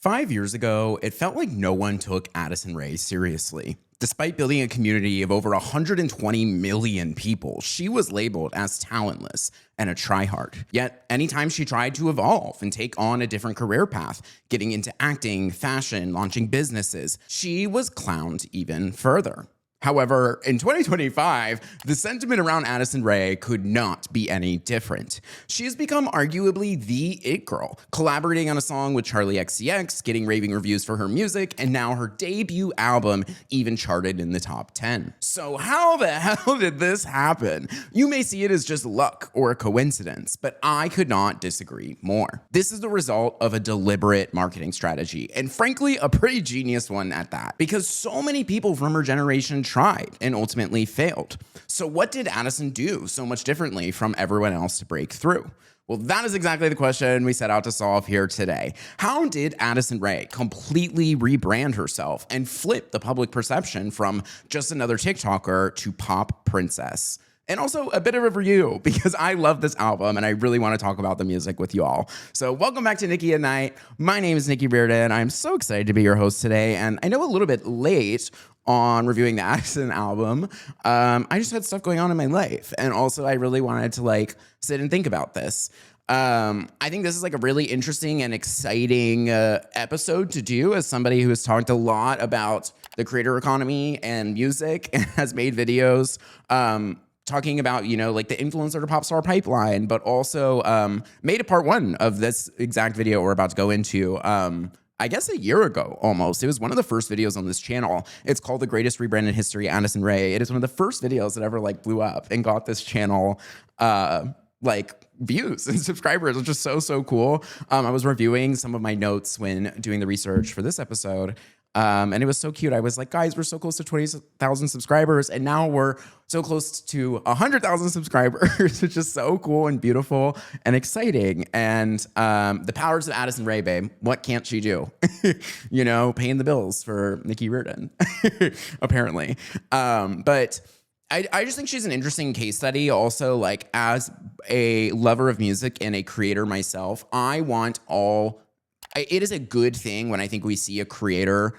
5 years ago, it felt like no one took Addison Rae seriously. Despite building a community of over 120 million people, she was labeled as talentless and a tryhard. Yet, anytime she tried to evolve and take on a different career path, getting into acting, fashion, launching businesses, she was clowned even further. However, in 2025, the sentiment around Addison Rae could not be any different. She has become arguably the it girl, collaborating on a song with Charli XCX, getting raving reviews for her music, and now her debut album even charted in the top 10. So how the hell did this happen? You may see it as just luck or a coincidence, but I could not disagree more. This is the result of a deliberate marketing strategy, and frankly, a pretty genius one at that, because so many people from her generation tried and ultimately failed. So what did Addison do so much differently from everyone else to break through? Well, that is exactly the question we set out to solve here today. How did Addison Rae completely rebrand herself and flip the public perception from just another TikToker to pop princess? And also a bit of a review, because I love this album and I really want to talk about the music with you all. So welcome back to Nicky at Night. My name is Nicky Reardon. I'm so excited to be your host today. And I know a little bit late on reviewing the Addison album. I just had stuff going on in my life. And also I really wanted to sit and think about this. I think this is a really interesting and exciting episode to do as somebody who has talked a lot about the creator economy and music and has made videos talking about, the influencer to pop star pipeline, but also made a part one of this exact video we're about to go into. I guess a year ago almost. It was one of the first videos on this channel. It's called The Greatest Rebrand in History, Addison Rae. It is one of the first videos that ever blew up and got this channel views and subscribers, which is so cool. I was reviewing some of my notes when doing the research for this episode. And it was so cute. I was like, guys, we're so close to 20,000 subscribers. And now we're so close to 100,000 subscribers, which is so cool and beautiful and exciting. And the powers of Addison Rae, babe. What can't she do? Paying the bills for Nicky Reardon, apparently. But I just think she's an interesting case study. Also, as a lover of music and a creator myself, it is a good thing when I think we see a creator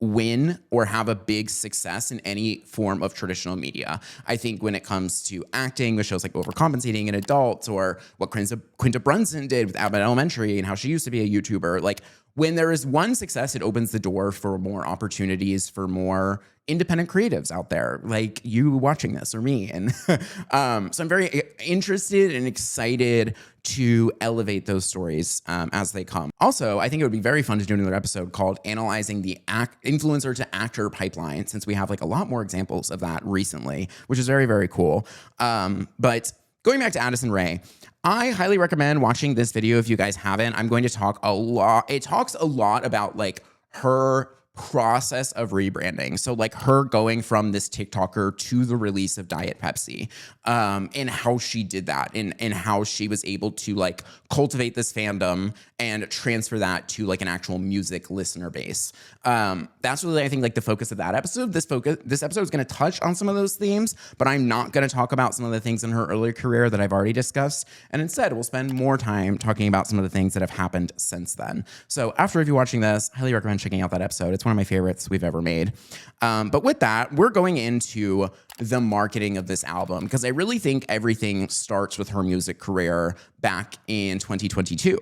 win or have a big success in any form of traditional media. I think when it comes to acting with shows like Overcompensating in Adults, or what Quinta Brunson did with Abbott Elementary and how she used to be a YouTuber, when there is one success, it opens the door for more opportunities for more independent creatives out there, like you watching this or me. And so I'm very interested and excited to elevate those stories as they come. Also, I think it would be very fun to do another episode called Analyzing the Influencer to Actor Pipeline, since we have a lot more examples of that recently, which is very, very cool. But going back to Addison Rae, I highly recommend watching this video if you guys haven't. I'm going to talk a lot. It talks a lot about her process of rebranding. So her going from this TikToker to the release of Diet Pepsi, and how she did that, and how she was able to cultivate this fandom and transfer that to an actual music listener base. That's really, I think, the focus of that episode. This episode is going to touch on some of those themes, but I'm not going to talk about some of the things in her earlier career that I've already discussed. And instead, we'll spend more time talking about some of the things that have happened since then. So after review watching this, highly recommend checking out that episode. It's one of my favorites we've ever made. But with that, we're going into the marketing of this album, because I really think everything starts with her music career back in 2022.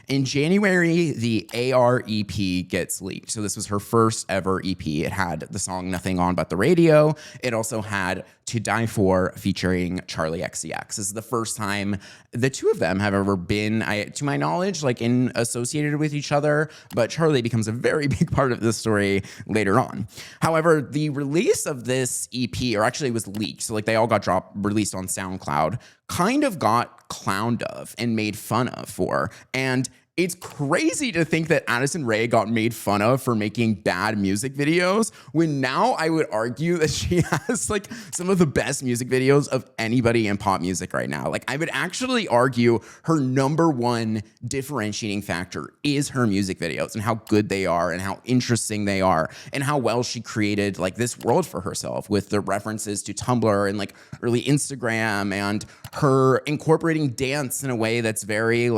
In January, the AR EP gets leaked. So this was her first ever EP. It had the song Nothing On But the Radio. It also had To Die For featuring Charli XCX. This is the first time the two of them have ever been, to my knowledge, associated with each other, but Charli becomes a very big part of this story later on. However, the release of this EP, or actually it was leaked, so they all got released on SoundCloud, kind of got clowned of and made fun of for. And it's crazy to think that Addison Rae got made fun of for making bad music videos, when now I would argue that she has some of the best music videos of anybody in pop music right now. I would actually argue her number one differentiating factor is her music videos, and how good they are, and how interesting they are, and how well she created this world for herself with the references to Tumblr and early Instagram, and her incorporating dance in a way that's very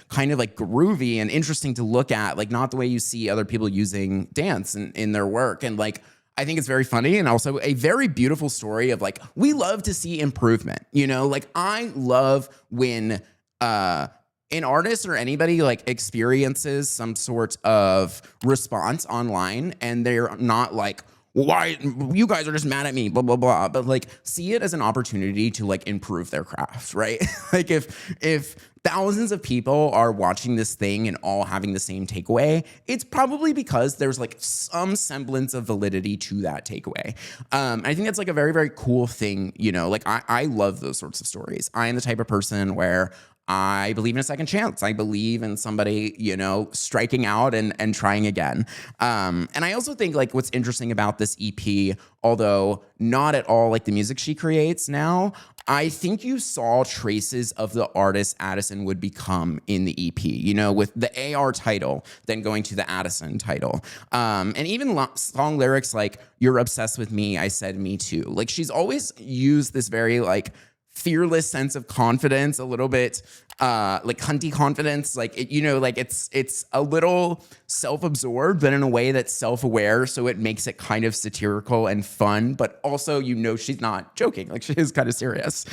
kind of group groovy and interesting to look at, like not the way you see other people using dance in their work. And like, I think it's very funny and also a very beautiful story of like, we love to see improvement, you know, like I love when an artist or anybody like experiences some sort of response online and they're not like, why you guys are just mad at me, blah, blah, blah. But like see it as an opportunity to like improve their craft, right? Like if thousands of people are watching this thing and all having the same takeaway, it's probably because there's like some semblance of validity to that takeaway. I think that's like a very, very cool thing. You know, like I love those sorts of stories. I am the type of person where I believe in a second chance. I believe in somebody, you know, striking out and trying again. And I also think like what's interesting about this EP, although not at all like the music she creates now, I think you saw traces of the artist Addison would become in the EP, you know, with the AR title, then going to the Addison title. And even song lyrics like, "You're obsessed with me, I said me too." Like she's always used this very like fearless sense of confidence, a little bit like hunty confidence, like it, you know, like it's a little self-absorbed, but in a way that's self-aware, so it makes it kind of satirical and fun, but also you know she's not joking, like she is kind of serious,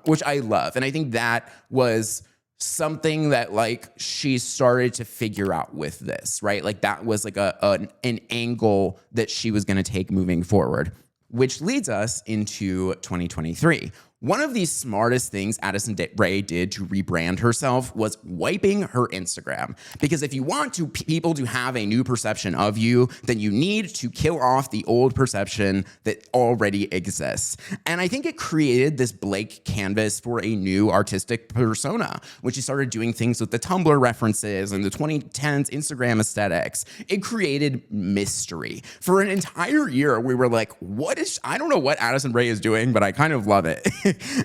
which I love. And I think that was something that like she started to figure out with this, right? Like that was like an angle that she was going to take moving forward, which leads us into 2023. One of the smartest things Addison Rae did to rebrand herself was wiping her Instagram. Because if you want people to have a new perception of you, then you need to kill off the old perception that already exists. And I think it created this blank canvas for a new artistic persona, when she started doing things with the Tumblr references and the 2010s Instagram aesthetics. It created mystery. For an entire year, we were like, I don't know what Addison Rae is doing, but I kind of love it.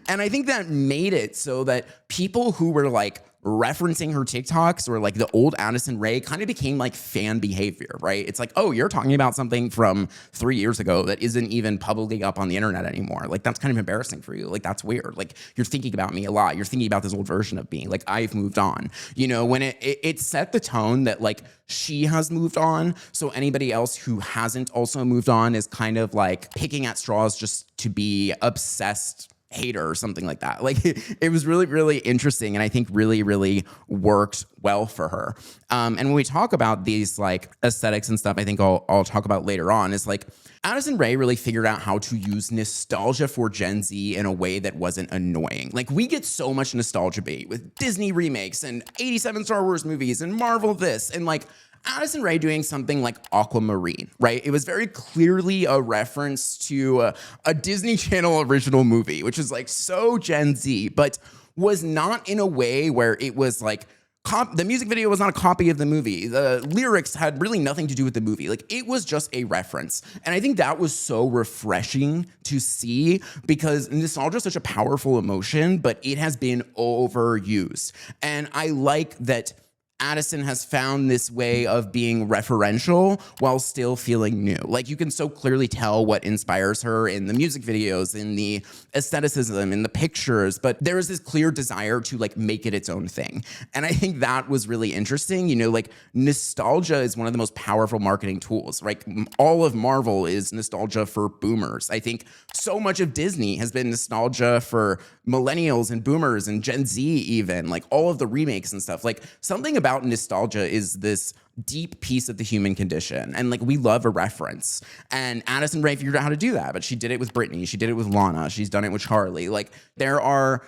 And I think that made it so that people who were like referencing her TikToks or like the old Addison Rae kind of became like fan behavior, right? It's like, oh, you're talking about something from 3 years ago that isn't even publicly up on the internet anymore. Like that's kind of embarrassing for you. Like that's weird. Like you're thinking about me a lot. You're thinking about this old version of me. Like I've moved on. You know, when it set the tone that like she has moved on. So anybody else who hasn't also moved on is kind of like picking at straws just to be obsessed hater or something like that. Like it was really, really interesting. And I think really, really worked well for her. And when we talk about these like aesthetics and stuff, I think I'll talk about later on is like Addison Rae really figured out how to use nostalgia for Gen Z in a way that wasn't annoying. Like we get so much nostalgia bait with Disney remakes and 87 Star Wars movies and Marvel this and like Addison Rae doing something like Aquamarine, right? It was very clearly a reference to a Disney Channel original movie, which is like so Gen Z, but was not in a way where it was like, the music video was not a copy of the movie. The lyrics had really nothing to do with the movie. Like it was just a reference. And I think that was so refreshing to see because nostalgia is such a powerful emotion, but it has been overused. And I like that Addison has found this way of being referential while still feeling new. Like you can so clearly tell what inspires her in the music videos, in the aestheticism, in the pictures, but there is this clear desire to like make it its own thing. And I think that was really interesting. You know, like nostalgia is one of the most powerful marketing tools, right? All of Marvel is nostalgia for boomers. I think so much of Disney has been nostalgia for millennials and boomers and Gen Z even, like all of the remakes and stuff. Like something about nostalgia is this deep piece of the human condition. And like, we love a reference. And Addison Rae figured out how to do that, but she did it with Britney. She did it with Lana. She's done it with Charlie. Like there are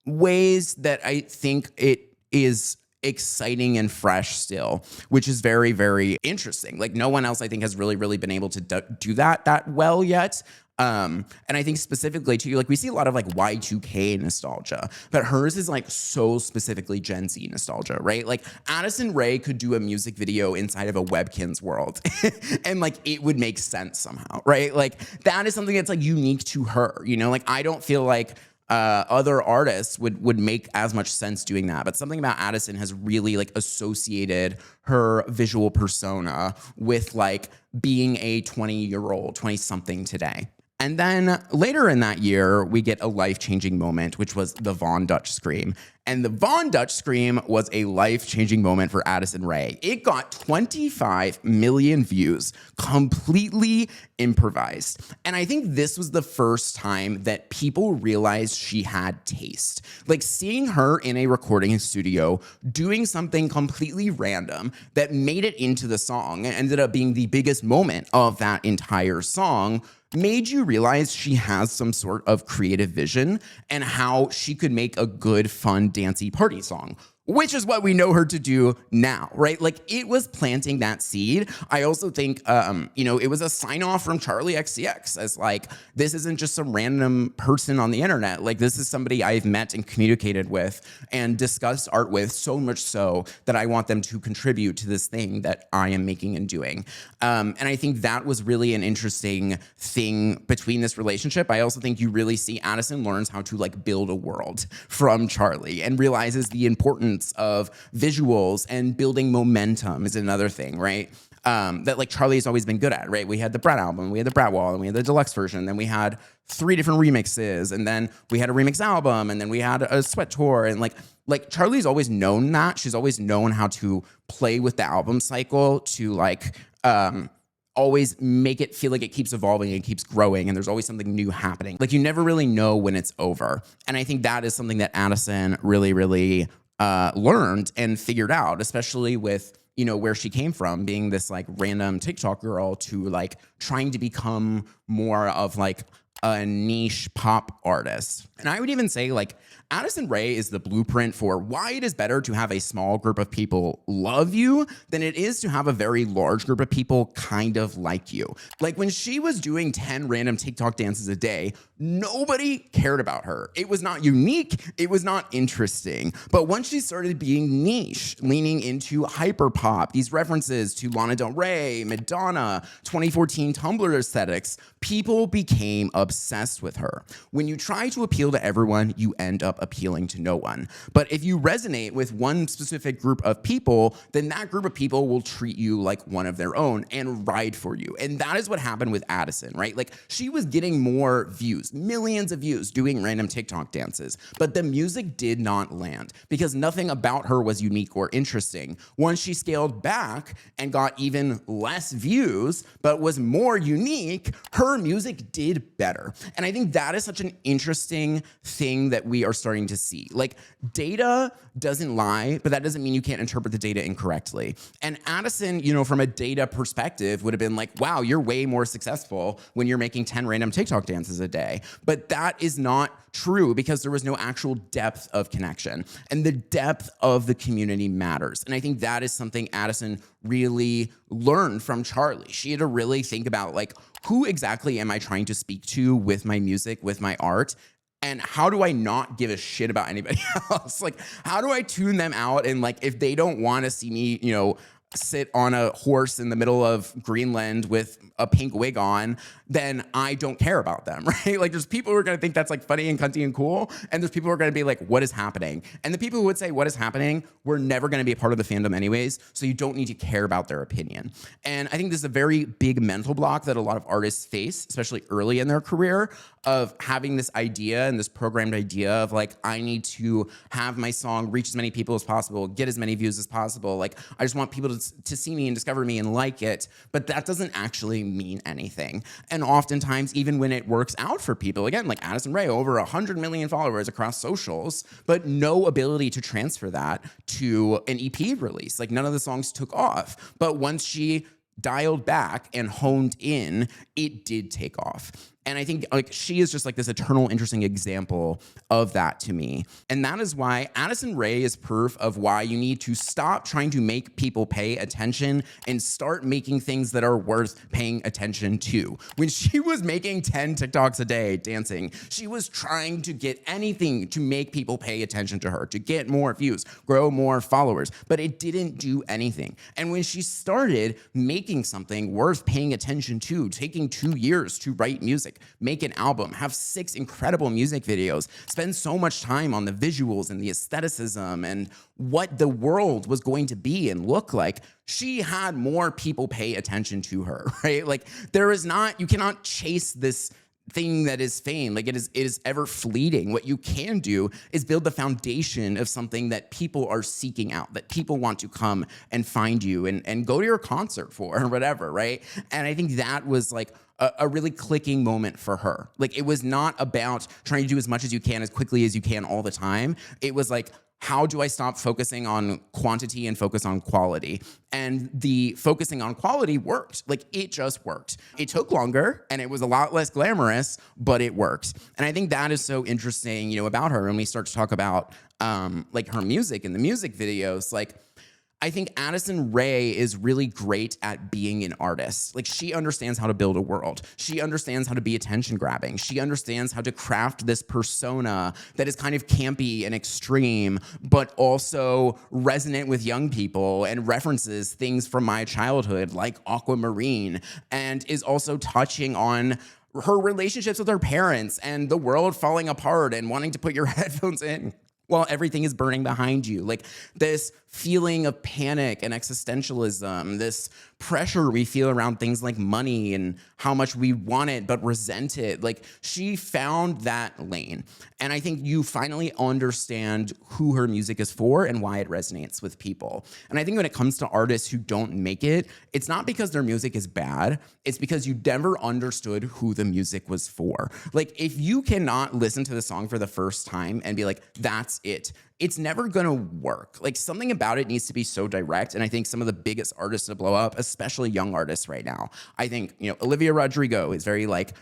ways that I think it is exciting and fresh still, which is very, very interesting. Like no one else I think has really, really been able to do that well yet. And I think specifically too, like we see a lot of like Y2K nostalgia, but hers is like so specifically Gen Z nostalgia, right? Like Addison Rae could do a music video inside of a Webkinz world and like it would make sense somehow, right? Like that is something that's like unique to her, you know? Like I don't feel like other artists would make as much sense doing that. But something about Addison has really like associated her visual persona with like being a 20-year-old, 20-something today. And then later in that year, we get a life-changing moment, which was the Von Dutch Scream. And the Von Dutch Scream was a life-changing moment for Addison Rae. It got 25 million views, completely improvised. And I think this was the first time that people realized she had taste. Like seeing her in a recording studio doing something completely random that made it into the song and ended up being the biggest moment of that entire song made you realize she has some sort of creative vision and how she could make a good, fun, dancey party song, which is what we know her to do now, right? Like it was planting that seed. I also think, it was a sign off from Charlie XCX as like, this isn't just some random person on the internet. Like this is somebody I've met and communicated with and discussed art with, so much so that I want them to contribute to this thing that I am making and doing. And I think that was really an interesting thing between this relationship. I also think you really see Addison learns how to like build a world from Charlie and realizes the importance of visuals and building momentum is another thing, right? That like Charlie's always been good at, right? We had the Brat album, we had the Brat Wall, and we had the deluxe version, then we had 3 different remixes, and then we had a remix album, and then we had a sweat tour, and like Charlie's always known that. She's always known how to play with the album cycle to like always make it feel like it keeps evolving and keeps growing and there's always something new happening. Like you never really know when it's over. And I think that is something that Addison really learned and figured out, especially with, where she came from, being this like random TikTok girl to like trying to become more of like a niche pop artist. And I would even say like Addison Rae is the blueprint for why it is better to have a small group of people love you than it is to have a very large group of people kind of like you. Like when she was doing 10 random TikTok dances a day, nobody cared about her. It was not unique. It was not interesting. But once she started being niche, leaning into hyperpop, these references to Lana Del Rey, Madonna, 2014 Tumblr aesthetics, people became obsessed with her. When you try to appeal to everyone, you end up appealing to no one. But if you resonate with one specific group of people, then that group of people will treat you like one of their own and ride for you. And that is what happened with Addison, right? Like she was getting more views, millions of views doing random TikTok dances, but the music did not land because nothing about her was unique or interesting. Once she scaled back and got even less views, but was more unique, her music did better. And I think that is such an interesting thing that we are starting to see. Like data doesn't lie, but that doesn't mean you can't interpret the data incorrectly. And Addison, from a data perspective would have been like, wow, you're way more successful when you're making 10 random TikTok dances a day. But that is not true because there was no actual depth of connection. And the depth of the community matters. And I think that is something Addison really learned from Charlie. She had to really think about like, who exactly am I trying to speak to with my music, with my art? And how do I not give a shit about anybody else? Like, how do I tune them out? And like, if they don't want to see me, sit on a horse in the middle of Greenland with a pink wig on, then I don't care about them, right? Like there's people who are going to think that's like funny and cunty and cool. And there's people who are going to be like, what is happening? And the people who would say, what is happening? We're never going to be a part of the fandom anyways. So you don't need to care about their opinion. And I think this is a very big mental block that a lot of artists face, especially early in their career, of having this idea and this programmed idea of like, I need to have my song reach as many people as possible, get as many views as possible. Like, I just want people to see me and discover me and like it. But that doesn't actually mean anything. And oftentimes, even when it works out for people, again, like Addison Rae, over 100 million followers across socials, but no ability to transfer that to an EP release. Like none of the songs took off. But once she dialed back and honed in, it did take off. And I think like she is just like this eternal interesting example of that to me. And that is why Addison Rae is proof of why you need to stop trying to make people pay attention and start making things that are worth paying attention to. When she was making 10 TikToks a day dancing, she was trying to get anything to make people pay attention to her, to get more views, grow more followers, but it didn't do anything. And when she started making something worth paying attention to, taking 2 years to write music, make an album, have 6 incredible music videos, spend so much time on the visuals and the aestheticism and what the world was going to be and look like, she had more people pay attention to her, right? Like there is not, you cannot chase this thing that is fame. Like it is ever fleeting. What you can do is build the foundation of something that people are seeking out, that people want to come and find you and go to your concert for or whatever, right? And I think that was like a really clicking moment for her. Like it was not about trying to do as much as you can, as quickly as you can all the time. It was like, how do I stop focusing on quantity and focus on quality? And the focusing on quality worked. Like it just worked. It took longer and it was a lot less glamorous, but it worked. And I think that is so interesting, about her when we start to talk about like her music and the music videos. Like I think Addison Rae is really great at being an artist. Like she understands how to build a world. She understands how to be attention grabbing. She understands how to craft this persona that is kind of campy and extreme, but also resonant with young people and references things from my childhood like Aquamarine, and is also touching on her relationships with her parents and the world falling apart and wanting to put your headphones in while everything is burning behind you. Like this feeling of panic and existentialism, this pressure we feel around things like money and how much we want it but resent it. Like she found that lane. And I think you finally understand who her music is for and why it resonates with people. And I think when it comes to artists who don't make it, it's not because their music is bad. It's because you never understood who the music was for. Like if you cannot listen to the song for the first time and be like, that's it, it's never gonna work. Like something about it needs to be so direct. And I think some of the biggest artists to blow up, especially young artists right now, I think, Olivia Rodrigo is very like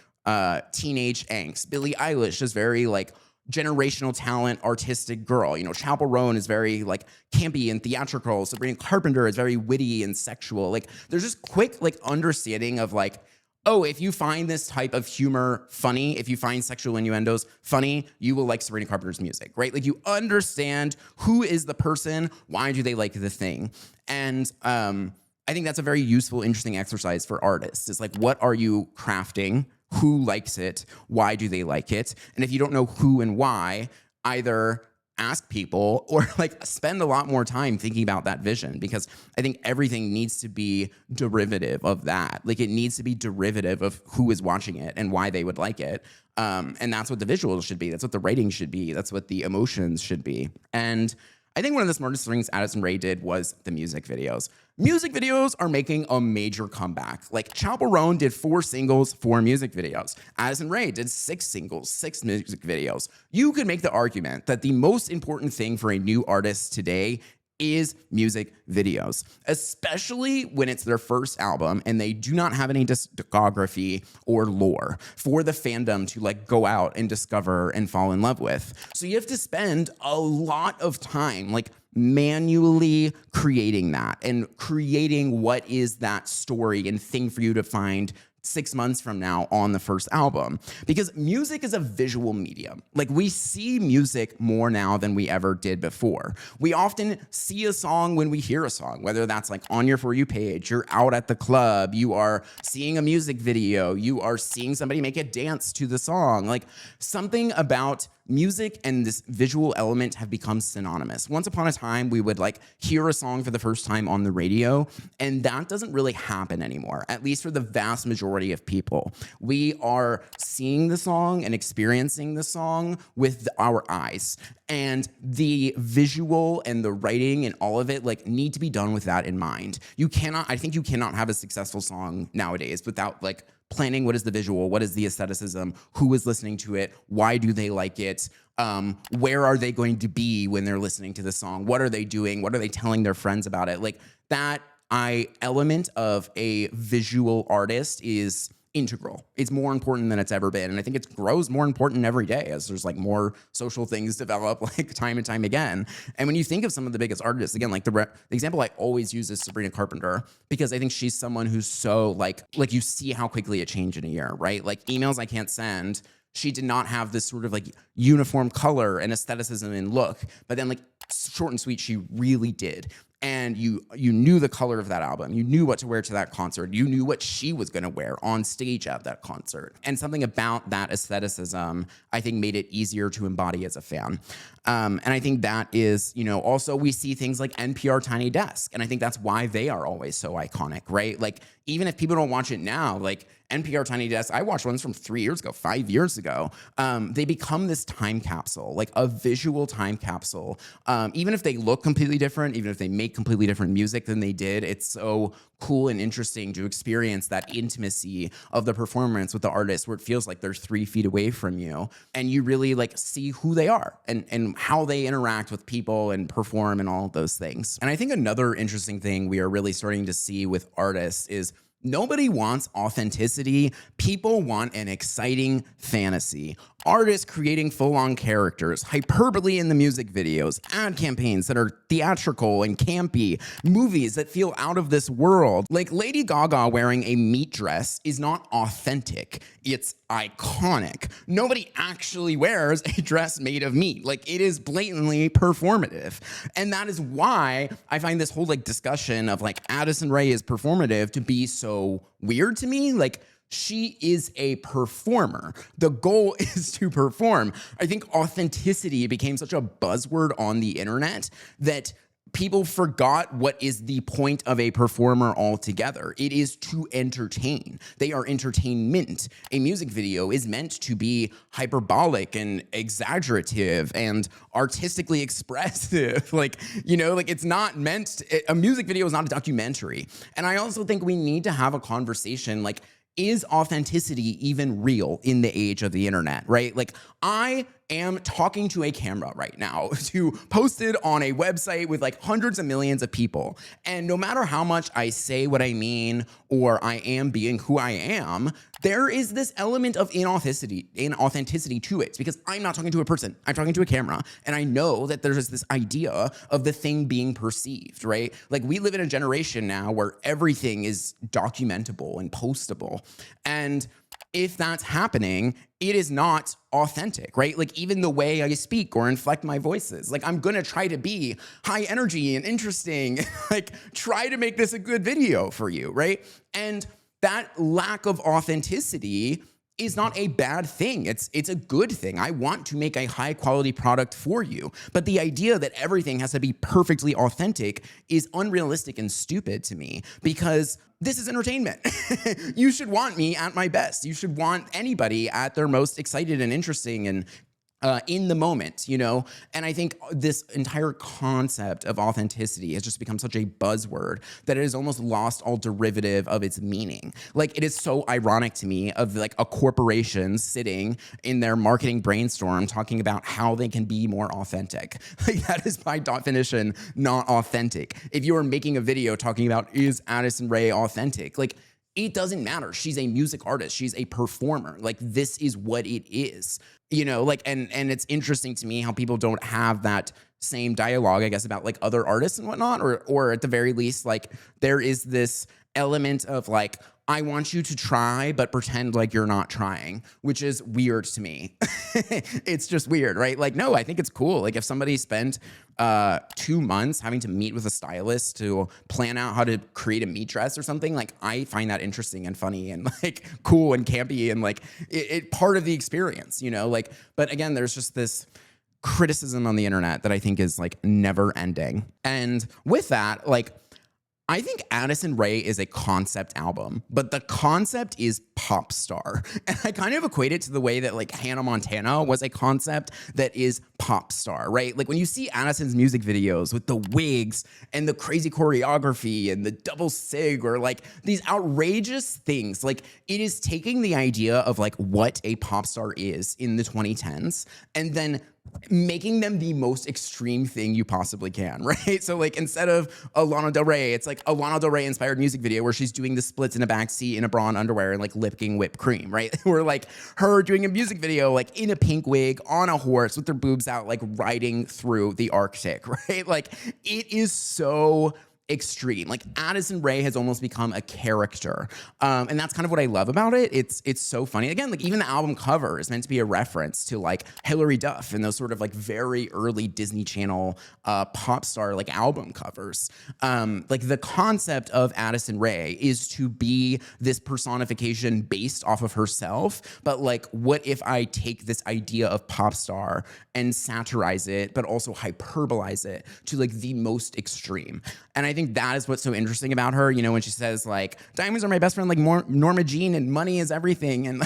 teenage angst. Billie Eilish is very like generational talent, artistic girl. Chapel Roan is very like campy and theatrical. Sabrina Carpenter is very witty and sexual. Like there's just quick like understanding of like, oh, if you find this type of humor funny, if you find sexual innuendos funny, you will like Sabrina Carpenter's music, right? Like you understand who is the person, why do they like the thing? And I think that's a very useful, interesting exercise for artists. It's like, what are you crafting? Who likes it? Why do they like it? And if you don't know who and why, either ask people or like spend a lot more time thinking about that vision, because I think everything needs to be derivative of that. Like it needs to be derivative of who is watching it and why they would like it. And that's what the visuals should be. That's what the writing should be. That's what the emotions should be. And I think one of the smartest things Addison Rae did was the music videos. Music videos are making a major comeback. Like Chapel Roan did 4 singles, 4 music videos. Addison Rae did 6 singles, 6 music videos. You could make the argument that the most important thing for a new artist today is music videos, especially when it's their first album and they do not have any discography or lore for the fandom to like go out and discover and fall in love with. So you have to spend a lot of time like manually creating that and creating what is that story and thing for you to find 6 months from now on the first album, because music is a visual medium. Like we see music more now than we ever did before. We often see a song when we hear a song, whether that's like on your For You page, you're out at the club, you are seeing a music video, you are seeing somebody make a dance to the song. Like something about music and this visual element have become synonymous. Once upon a time, we would like hear a song for the first time on the radio, and that doesn't really happen anymore, at least for the vast majority of people. We are seeing the song and experiencing the song with our eyes, and the visual and the writing and all of it like need to be done with that in mind. I think you cannot have a successful song nowadays without like planning what is the visual, what is the aestheticism, who is listening to it, why do they like it, where are they going to be when they're listening to the song, what are they doing, what are they telling their friends about it. Like that element of a visual artist is integral. It's more important than it's ever been. And I think it grows more important every day as there's like more social things develop like time and time again. And when you think of some of the biggest artists, again, like the example I always use is Sabrina Carpenter, because I think she's someone who's so like you see how quickly it changed in a year, right? Like Emails I Can't Send, she did not have this sort of like uniform color and aestheticism and look, but then like Short and Sweet, she really did. And you knew the color of that album. You knew what to wear to that concert. You knew what she was going to wear on stage at that concert. And something about that aestheticism, I think, made it easier to embody as a fan. And I think that is, also we see things like NPR Tiny Desk. And I think that's why they are always so iconic, right? Like, even if people don't watch it now, like, NPR Tiny Desk, I watched ones from 3 years ago, 5 years ago. They become this time capsule, like a visual time capsule. Even if they look completely different, even if they make completely different music than they did, it's so cool and interesting to experience that intimacy of the performance with the artist, where it feels like they're 3 feet away from you, and you really like see who they are and how they interact with people and perform and all of those things. And I think another interesting thing we are really starting to see with artists is nobody wants authenticity. People want an exciting fantasy. Artists creating full-on characters, hyperbole in the music videos, ad campaigns that are theatrical and campy, movies that feel out of this world. Like Lady Gaga wearing a meat dress is not authentic. It's iconic. Nobody actually wears a dress made of meat. Like, it is blatantly performative. And that is why I find this whole like discussion of like Addison Rae is performative to be so weird to me. Like, she is a performer. The goal is to perform. I think authenticity became such a buzzword on the internet that people forgot what is the point of a performer altogether. It is to entertain. They are entertainment. A music video is meant to be hyperbolic and exaggerative and artistically expressive. Like, you know, like it's not meant a music video is not a documentary. And I also think we need to have a conversation like, is authenticity even real in the age of the internet, right? Like, I am talking to a camera right now to post it on a website with like hundreds of millions of people. And no matter how much I say what I mean or I am being who I am, there is this element of inauthenticity to it, because I'm not talking to a person, I'm talking to a camera. And I know that there's this idea of the thing being perceived, right? Like, we live in a generation now where everything is documentable and postable. And if that's happening, it is not authentic, right? Like, even the way I speak or inflect my voices, like, I'm gonna try to be high energy and interesting, like try to make this a good video for you, right? And that lack of authenticity is not a bad thing. It's a good thing. I want to make a high quality product for you. But the idea that everything has to be perfectly authentic is unrealistic and stupid to me, because this is entertainment. You should want me at my best. You should want anybody at their most excited and interesting and in the moment, you know? And I think this entire concept of authenticity has just become such a buzzword that it has almost lost all derivative of its meaning. Like, it is so ironic to me of like a corporation sitting in their marketing brainstorm talking about how they can be more authentic. Like, that is by definition not authentic. If you are making a video talking about, is Addison Rae authentic? Like, it doesn't matter. She's a music artist. She's a performer. Like, this is what it is, you know, like, and it's interesting to me how people don't have that same dialogue, I guess, about like other artists and whatnot, or at the very least, like, there is this element of like, I want you to try, but pretend like you're not trying, which is weird to me. It's just weird, right? Like, no, I think it's cool. Like, if somebody spent 2 months having to meet with a stylist to plan out how to create a meat dress or something, like, I find that interesting and funny and like cool and campy and like it part of the experience, you know? Like, but again, there's just this criticism on the internet that I think is like never ending. And with that, like, I think Addison Rae is a concept album, but the concept is pop star. And I kind of equate it to the way that like Hannah Montana was a concept that is pop star, right? Like, when you see Addison's music videos with the wigs and the crazy choreography and the double sig or like these outrageous things, like, it is taking the idea of like what a pop star is in the 2010s and then making them the most extreme thing you possibly can, right? So like, instead of a Lana Del Rey, it's like a Lana Del Rey inspired music video where she's doing the splits in a backseat in a bra and underwear and like licking whipped cream, right? Or like her doing a music video like in a pink wig on a horse with her boobs out, like riding through the Arctic, right? Like, it is so extreme. Like, Addison Rae has almost become a character. And that's kind of what I love about it. It's so funny. Again, like, even the album cover is meant to be a reference to like Hilary Duff and those sort of like very early Disney Channel pop star like album covers. Like, the concept of Addison Rae is to be this personification based off of herself. But like, what if I take this idea of pop star and satirize it, but also hyperbolize it to like the most extreme? And I think think that is what's so interesting about her, you know, when she says like, diamonds are my best friend, like Norma Jean, and money is everything. And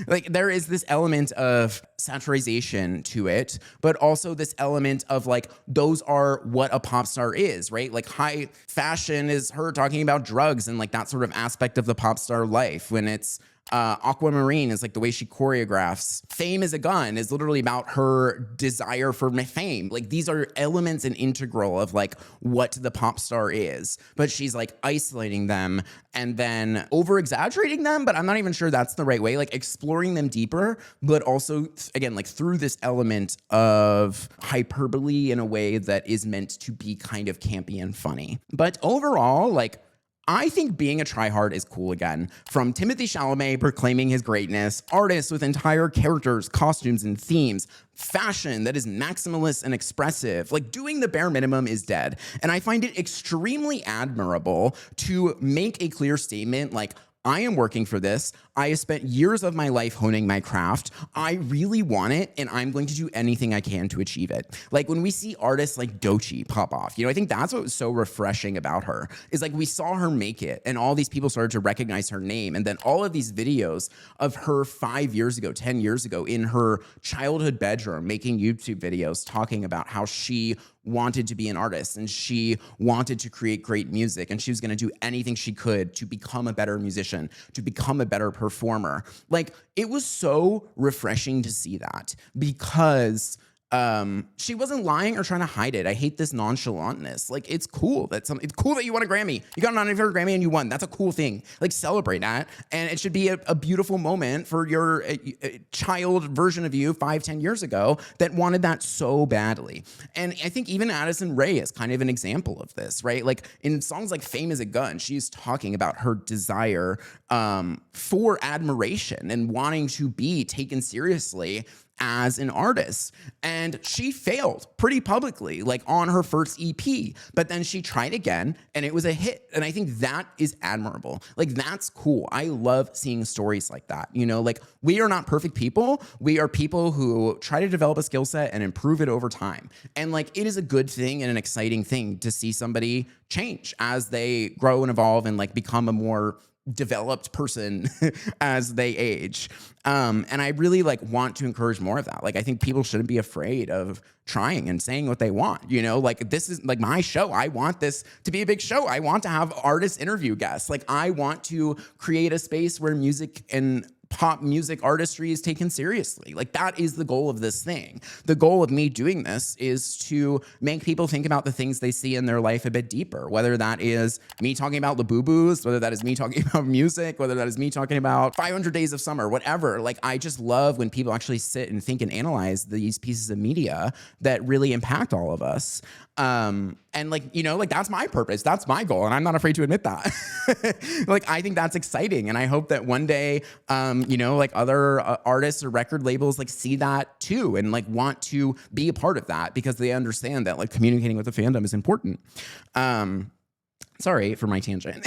like there is this element of satirization to it, but also this element of like, those are what a pop star is, right? Like high fashion is her talking about drugs and like that sort of aspect of the pop star life. When it's Aquamarine is like the way she choreographs. Fame is a Gun is literally about her desire for fame. Like these are elements and integral of like what the pop star is, but she's like isolating them and then over exaggerating them, but I'm not even sure that's the right way, like exploring them deeper, but also again, like through this element of hyperbole in a way that is meant to be kind of campy and funny. But overall, like, I think being a tryhard is cool again. From Timothée Chalamet proclaiming his greatness, artists with entire characters, costumes, and themes, fashion that is maximalist and expressive, like doing the bare minimum is dead. And I find it extremely admirable to make a clear statement like, I am working for this. I have spent years of my life honing my craft. I really want it, and I'm going to do anything I can to achieve it. Like when we see artists like Doechii pop off, you know, I think that's what was so refreshing about her, is like we saw her make it, and all these people started to recognize her name, and then all of these videos of her 5 years ago, 10 years ago, in her childhood bedroom, making YouTube videos, talking about how she wanted to be an artist and she wanted to create great music and she was going to do anything she could to become a better musician, to become a better performer. Like it was so refreshing to see that because she wasn't lying or trying to hide it. I hate this nonchalantness. Like it's cool that it's cool that you won a Grammy. You got a nomination for a Grammy and you won. That's a cool thing. Like celebrate that. And it should be a beautiful moment for your child version of you 5-10 years ago that wanted that so badly. And I think even Addison Rae is kind of an example of this, right? Like in songs like Fame is a Gun, she's talking about her desire for admiration and wanting to be taken seriously as an artist. And she failed pretty publicly, like on her first EP, but then she tried again and it was a hit. And I think that is admirable. Like that's cool. I love seeing stories like that. You know, like we are not perfect people. We are people who try to develop a skill set and improve it over time. And like, it is a good thing and an exciting thing to see somebody change as they grow and evolve and like become a more developed person as they age. And I really like want to encourage more of that. Like, I think people shouldn't be afraid of trying and saying what they want, you know, like this is like my show. I want this to be a big show. I want to have artists interview guests. Like I want to create a space where music and pop music artistry is taken seriously. Like that is the goal of this thing. The goal of me doing this is to make people think about the things they see in their life a bit deeper, whether that is me talking about the boo-boos, whether that is me talking about music, whether that is me talking about 500 Days of Summer, whatever. Like I just love when people actually sit and think and analyze these pieces of media that really impact all of us. And like, you know, like that's my purpose. That's my goal. And I'm not afraid to admit that. Like, I think that's exciting. And I hope that one day, you know, like other artists or record labels like see that too and like want to be a part of that because they understand that like communicating with the fandom is important. Sorry for my tangent.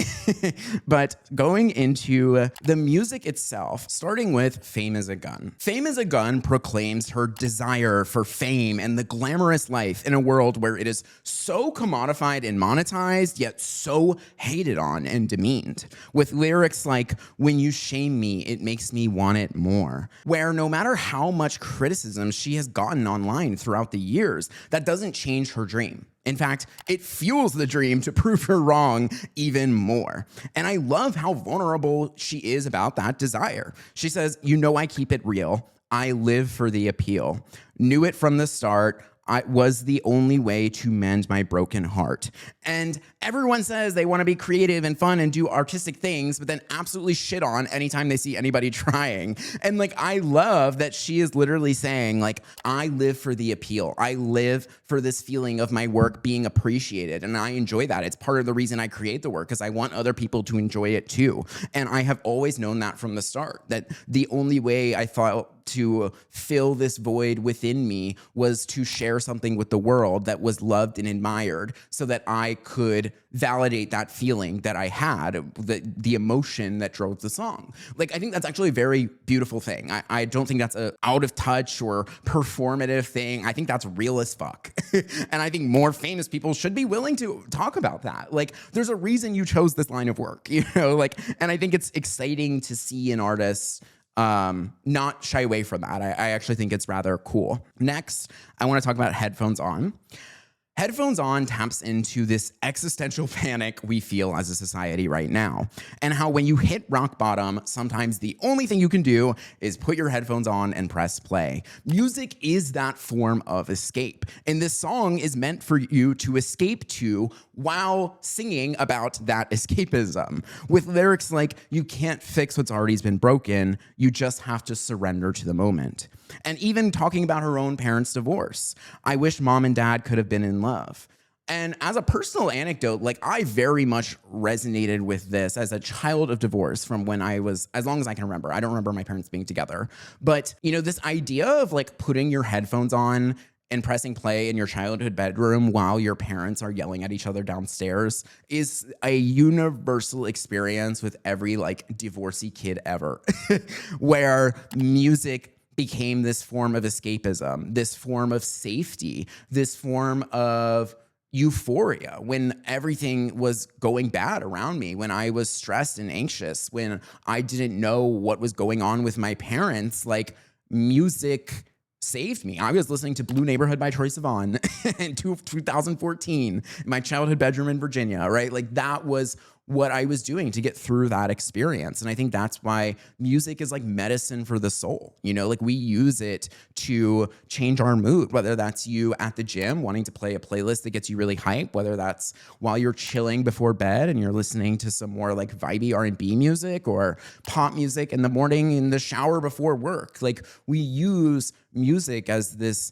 But going into the music itself, starting with Fame is a Gun. Fame is a Gun proclaims her desire for fame and the glamorous life in a world where it is so commodified and monetized, yet so hated on and demeaned. With lyrics like, when you shame me, it makes me want it more. Where no matter how much criticism she has gotten online throughout the years, that doesn't change her dream. In fact, it fuels the dream to prove her wrong even more. And I love how vulnerable she is about that desire. She says, you know, I keep it real. I live for the appeal. Knew it from the start. I was the only way to mend my broken heart. And everyone says they want to be creative and fun and do artistic things, but then absolutely shit on anytime they see anybody trying. And like, I love that she is literally saying like, I live for the appeal. I live for this feeling of my work being appreciated. And I enjoy that. It's part of the reason I create the work because I want other people to enjoy it too. And I have always known that from the start, that the only way I felt to fill this void within me was to share something with the world that was loved and admired so that I could validate that feeling that I had, the emotion that drove the song. Like, I think that's actually a very beautiful thing. I don't think that's a out of touch or performative thing. I think that's real as fuck. And I think more famous people should be willing to talk about that. Like, there's a reason you chose this line of work, you know, like, and I think it's exciting to see an artist not shy away from that. I actually think it's rather cool. Next, I want to talk about Headphones On. Headphones On taps into this existential panic we feel as a society right now, and how when you hit rock bottom, sometimes the only thing you can do is put your headphones on and press play. Music is that form of escape, and this song is meant for you to escape to while singing about that escapism, with lyrics like, "You can't fix what's already been broken, you just have to surrender to the moment." And even talking about her own parents' divorce. "I wish mom and dad could have been in love." And as a personal anecdote, like, I very much resonated with this as a child of divorce from when I was, as long as I can remember. I don't remember my parents being together. But, you know, this idea of like putting your headphones on and pressing play in your childhood bedroom while your parents are yelling at each other downstairs is a universal experience with every like divorcee kid ever, where music became this form of escapism, this form of safety, this form of euphoria when everything was going bad around me, when I was stressed and anxious, when I didn't know what was going on with my parents. Like, music saved me. I was listening to Blue Neighborhood by Troye Sivan in 2014 in my childhood bedroom in Virginia, right? Like, that was what I was doing to get through that experience. And I think that's why music is like medicine for the soul. You know, like, we use it to change our mood, whether that's you at the gym wanting to play a playlist that gets you really hype, whether that's while you're chilling before bed and you're listening to some more like vibey R&B music or pop music in the morning in the shower before work. Like, we use music as this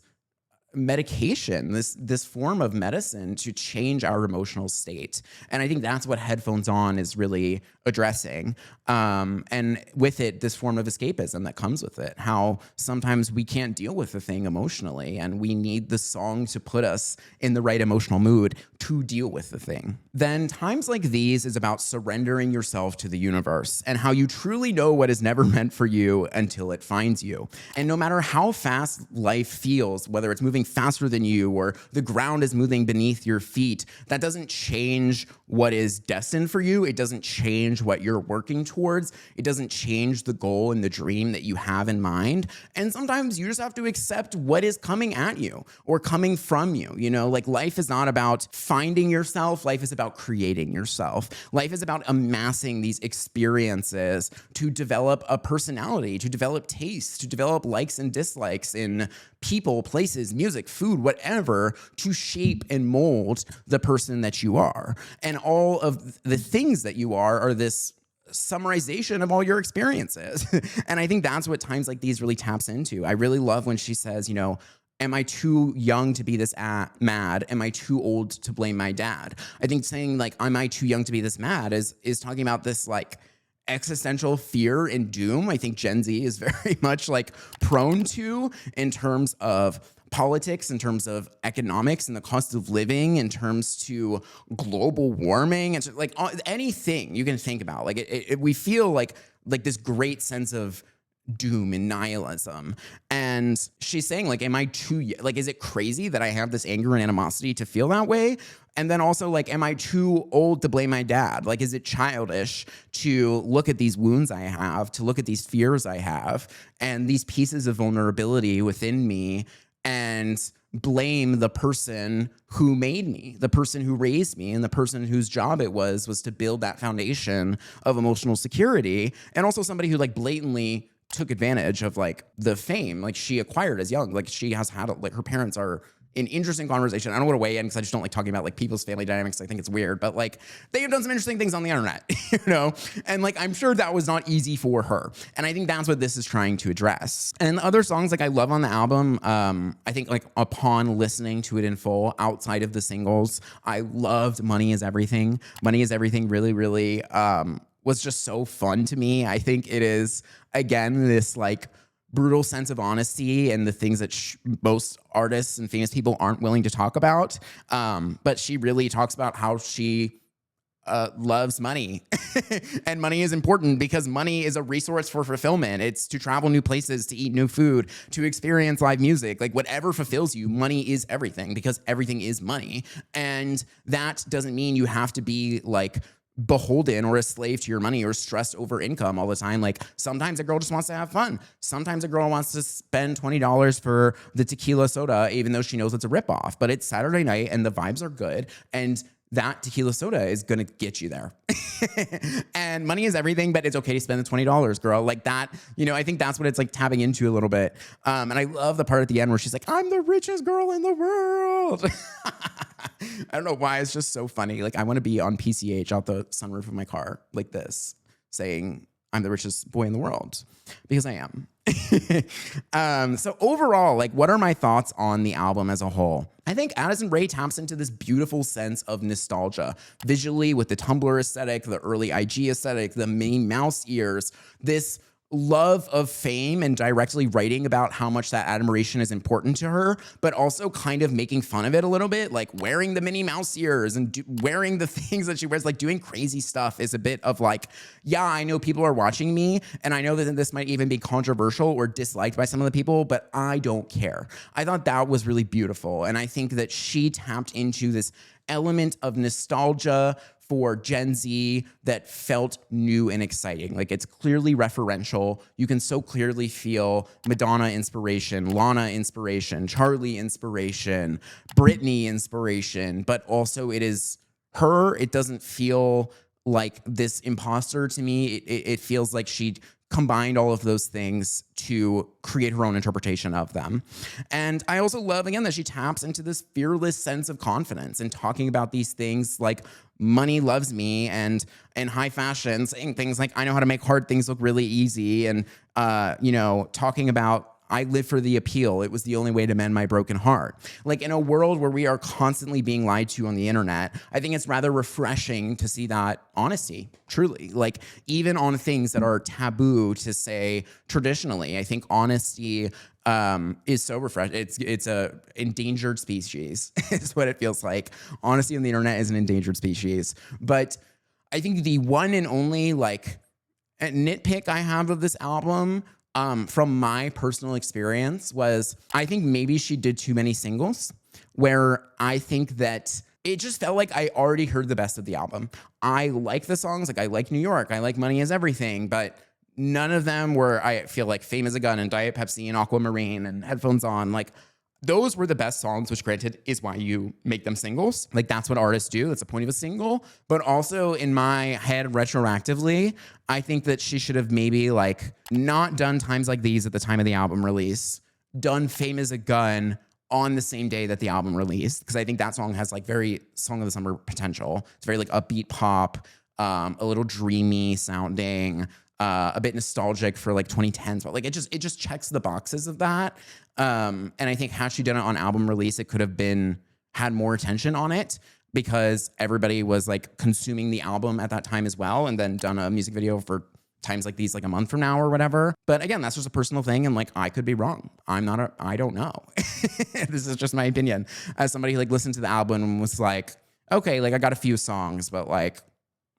medication, this form of medicine to change our emotional state. And I think that's what Headphones On is really addressing. And with it, this form of escapism that comes with it, how sometimes we can't deal with the thing emotionally and we need the song to put us in the right emotional mood to deal with the thing. Then times like these is about surrendering yourself to the universe and how you truly know what is never meant for you until it finds you. And no matter how fast life feels, whether it's moving faster than you or the ground is moving beneath your feet, that doesn't change what is destined for you. It doesn't change what you're working towards. It doesn't change the goal and the dream that you have in mind. And sometimes you just have to accept what is coming at you or coming from you. You know, like, life is not about finding yourself. Life is about creating yourself. Life is about amassing these experiences to develop a personality, to develop taste, to develop likes and dislikes in people, places, music, food, whatever, to shape and mold the person that you are. And all of the things that you are this summarization of all your experiences. And I think that's what times like these really taps into. I really love when she says, you know, am I too young to be this mad? Am I too old to blame my dad? I think saying like, am I too young to be this mad is talking about this like existential fear and doom. I think Gen Z is very much like prone to in terms of politics, in terms of economics and the cost of living, in terms to global warming, and like anything you can think about. Like we feel like this great sense of doom and nihilism. And she's saying like, am I too, like, is it crazy that I have this anger and animosity to feel that way? And then also like, am I too old to blame my dad? Like, is it childish to look at these wounds I have, to look at these fears I have, and these pieces of vulnerability within me, and blame the person who made me, the person who raised me, and the person whose job it was to build that foundation of emotional security, and also somebody who like blatantly took advantage of like the fame like she acquired as young. Like, she has had like, her parents are an interesting conversation. I don't want to weigh in because I just don't like talking about like people's family dynamics. I think it's weird, but like they have done some interesting things on the internet, you know? And like, I'm sure that was not easy for her. And I think that's what this is trying to address. And other songs like I love on the album, I think like upon listening to it in full, outside of the singles, I loved Money Is Everything. Money Is Everything really, really was just so fun to me. I think it is, again, this like brutal sense of honesty and the things that most artists and famous people aren't willing to talk about. But she really talks about how she loves money and money is important because money is a resource for fulfillment. It's to travel new places, to eat new food, to experience live music, like whatever fulfills you. Money is everything because everything is money. And that doesn't mean you have to be like beholden or a slave to your money or stressed over income all the time. Like sometimes a girl just wants to have fun. Sometimes a girl wants to spend $20 for the tequila soda, even though she knows it's a ripoff, but it's Saturday night and the vibes are good. And that tequila soda is going to get you there. And money is everything, but it's okay to spend the $20, girl. Like that, you know, I think that's what it's like tapping into a little bit. And I love the part at the end where she's like, I'm the richest girl in the world. I don't know why. It's just so funny. Like I want to be on PCH out the sunroof of my car like this, saying I'm the richest boy in the world because I am. So overall, like, what are my thoughts on the album as a whole? I think Addison Rae taps into this beautiful sense of nostalgia visually with the Tumblr aesthetic, the early IG aesthetic, the Minnie Mouse ears, this love of fame and directly writing about how much that admiration is important to her, but also kind of making fun of it a little bit, like wearing the Minnie Mouse ears and wearing the things that she wears, like doing crazy stuff is a bit of like, yeah, I know people are watching me and I know that this might even be controversial or disliked by some of the people, but I don't care. I thought that was really beautiful. And I think that she tapped into this element of nostalgia for Gen Z that felt new and exciting. Like it's clearly referential. You can so clearly feel Madonna inspiration, Lana inspiration, Charlie inspiration, Britney inspiration, but also it is her. It doesn't feel like this imposter to me. It feels like she combined all of those things to create her own interpretation of them. And I also love, again, that she taps into this fearless sense of confidence and talking about these things like money loves me and high fashion, saying things like, I know how to make hard things look really easy. And, you know, talking about, I live for the appeal. It was the only way to mend my broken heart. Like in a world where we are constantly being lied to on the internet, I think it's rather refreshing to see that honesty, truly. Like even on things that are taboo to say traditionally, I think honesty is so refreshing. It's a endangered species is what it feels like. Honesty on the internet is an endangered species. But I think the one and only like nitpick I have of this album from my personal experience was I think maybe she did too many singles where I think that it just felt like I already heard the best of the album. I like the songs, like I like New York, I like Money Is Everything, but none of them were, I feel like, Fame Is a Gun and Diet Pepsi and Aquamarine and Headphones On, like those were the best songs, which granted is why you make them singles. Like that's what artists do. That's the point of a single. But also in my head, retroactively, I think that she should have maybe like not done Times Like These at the time of the album release, done Fame Is a Gun on the same day that the album released. Because I think that song has like very Song of the Summer potential. It's very like upbeat pop, a little dreamy sounding, a bit nostalgic for like 2010s, but like it just checks the boxes of that. And I think had she done it on album release, it could have had more attention on it because everybody was like consuming the album at that time as well, and then done a music video for Times Like These like a month from now or whatever. But again, that's just a personal thing, and like I could be wrong. I don't know. This is just my opinion as somebody who like listened to the album and was like, okay, like I got a few songs, but like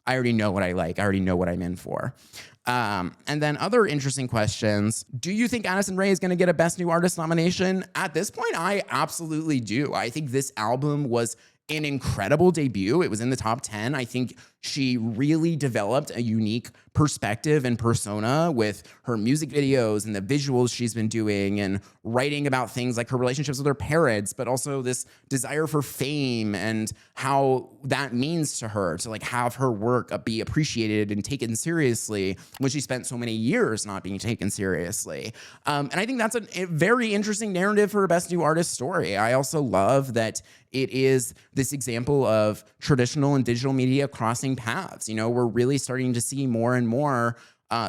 I already know what I like. I already know what I'm in for. And then other interesting questions. Do you think Addison Rae is going to get a Best New Artist nomination? At this point, I absolutely do. I think this album was an incredible debut. It was in the top 10. I think she really developed a unique perspective and persona with her music videos and the visuals she's been doing and writing about things like her relationships with her parents, but also this desire for fame and how that means to her to like have her work be appreciated and taken seriously when she spent so many years not being taken seriously. And I think that's a very interesting narrative for a Best New Artist story. I also love that it is this example of traditional and digital media crossing paths. You know, we're really starting to see more and more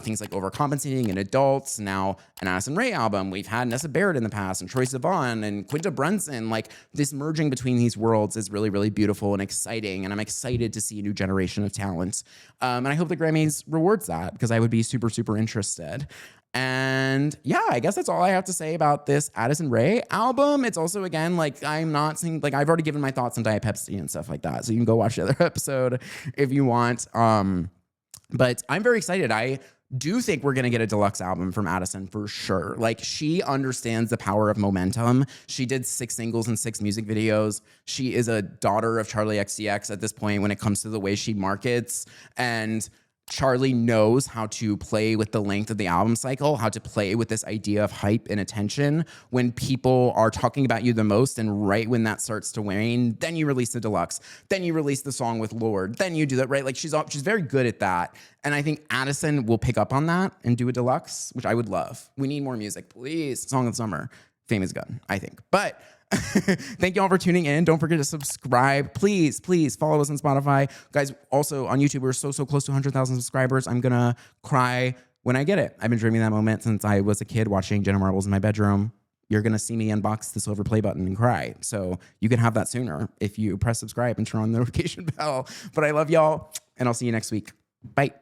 things like Overcompensating and Adults, now an Addison Rae album. We've had Nessa Barrett in the past and Troye Sivan and Quinta Brunson. Like this merging between these worlds is really, really beautiful and exciting. And I'm excited to see a new generation of talent. And I hope the Grammys rewards that because I would be super, super interested. And yeah, I guess that's all I have to say about this Addison Rae album. It's also, again, like I'm not saying, like I've already given my thoughts on Diet Pepsi and stuff like that. So you can go watch the other episode if you want. But I'm very excited. I do think we're going to get a deluxe album from Addison for sure. Like she understands the power of momentum. She did 6 singles and 6 music videos. She is a daughter of Charlie XCX at this point when it comes to the way she markets. And Charlie knows how to play with the length of the album cycle, how to play with this idea of hype and attention when people are talking about you the most. And right when that starts to wane, then you release the deluxe, then you release the song with Lorde, then you do that, right? Like she's very good at that. And I think Addison will pick up on that and do a deluxe, which I would love. We need more music, please. Song of the summer. Fame is good, I think. But thank you all for tuning in. Don't forget to subscribe. Please, please follow us on Spotify. Guys, also on YouTube, we're so close to 100,000 subscribers. I'm going to cry when I get it. I've been dreaming that moment since I was a kid watching Jenna Marbles in my bedroom. You're going to see me unbox the silver play button and cry. So you can have that sooner if you press subscribe and turn on the notification bell. But I love y'all, and I'll see you next week. Bye.